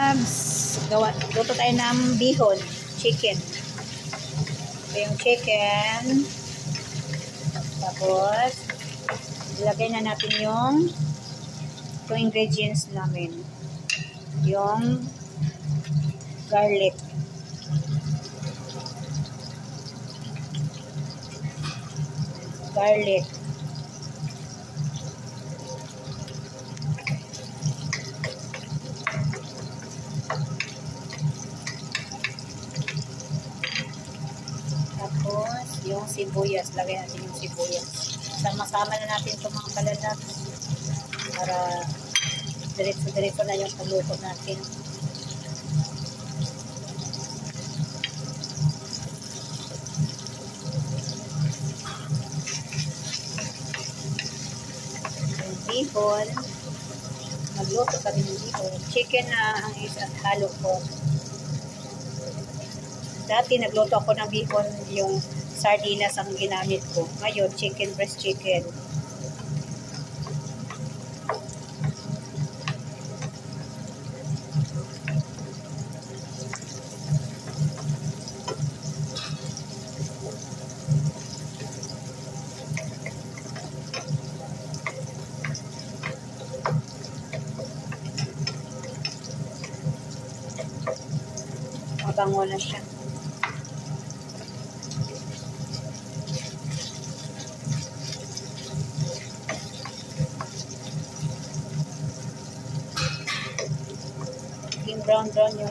loves. Luto tayo ng bihon. Chicken. Ito yung chicken. Tapos, ilagay na natin yung ingredients namin. Yung garlic. Tapos, yung sibuyas. Lagay natin yung sibuyas. Sama-sama na natin itong mga kalalat para diretso-diretso na yung pagluto natin. Yung bihon. Magluto kami ng bihon. Chicken na ang halo ko. Dati nagluto ako ng bihon, yung sardinas ang ginamit ko. Ngayon, chicken, breast chicken. Mabango na siya. Brown yung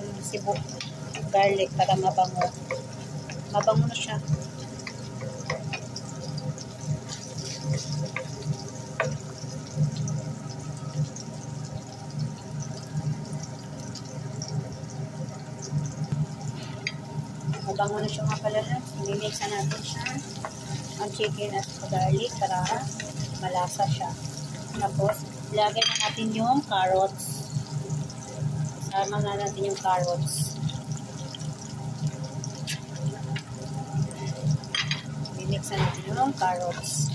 garlic para mabango. Mabango na siya. Mabango na siya mga palalas. Mimiksan natin siya ang chicken at garlic para malasa siya. Tapos, ilagay na natin yung carrots. Sama na natin yung carrots. Mimiksan natin yung carrots.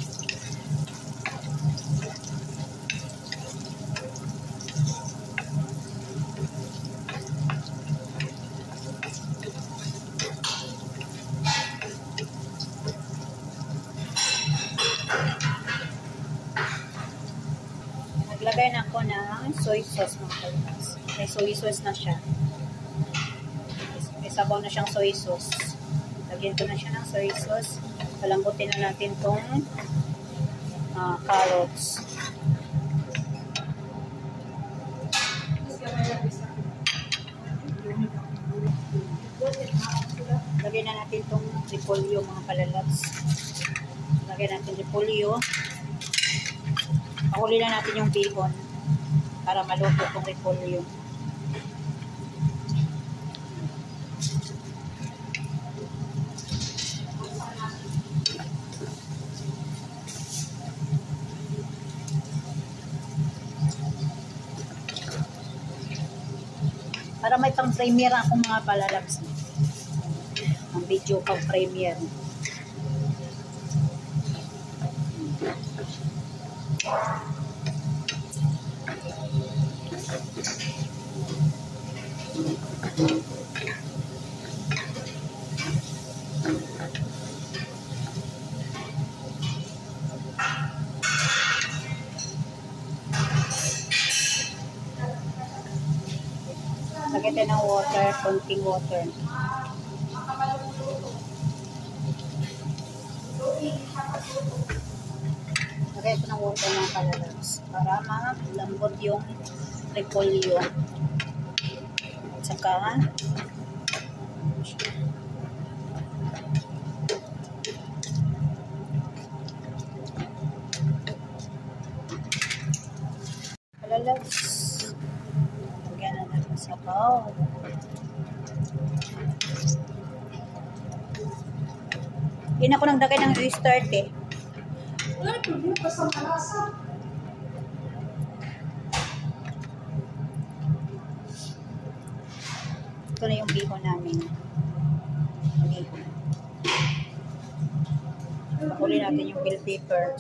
Naglagay na ako ng soy sauce mga kaibigan. May soy sauce na siya. May sabaw na siyang soy sauce. Lagyan ko na siya ng soy sauce. Palambutin na natin tong carrots. Lagyan na natin tong repolyo mga kalalabs. Lagyan natin repolyo. Pakuli na natin yung bihon para maluto tong repolyo. Para may pang-premiere akong mga palalabs. Ang video pang-premiere. Lagyan tayo ng water, konting water. Lagyan ito ng water ng kalalabs para malambot yung repolyo. At saka kalalabs. Lagyan na natin sa sabaw. Hindi ako nagdagay ng restart eh. Ito na yung bihon namin. Bihon. Pakuli natin yung bell pepper.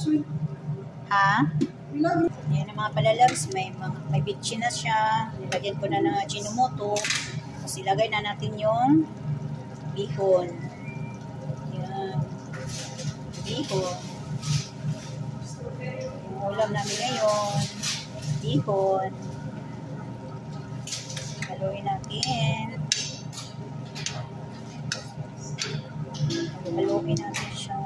Ha? Yan ang mga palalabs, may bitchin na siya. Nilagyan ko na ng Ajinomoto. Tapos ilagay na natin yung bihon. Yan. Bihon. Yung ulam namin ngayon. Bihon. Haluin natin. Haluin natin siya.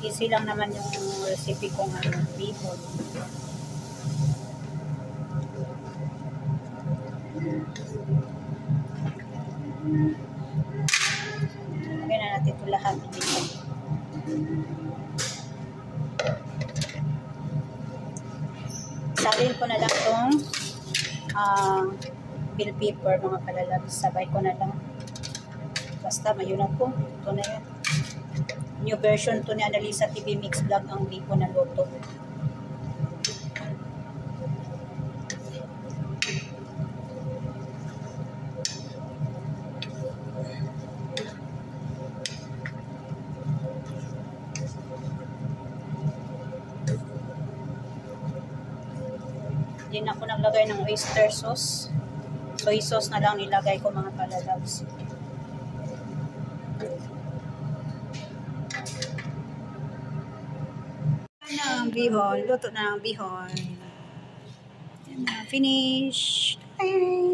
Easy lang naman yung recipe kong bihon. Lagyan na natin ito lahat dito. Salin ko na lang itong bell pepper, mga palalabs. Sabay ko na lang. Basta mayunat ko. Ito na yan. New version to ni Analisa TV Mix Vlog ang bihon na luto. Hindi na ako naglagay ng oyster sauce. Soy sauce na lang nilagay ko, mga palalabs. Ang bihon, luto na ang bihon. Yan na, finish. Bye.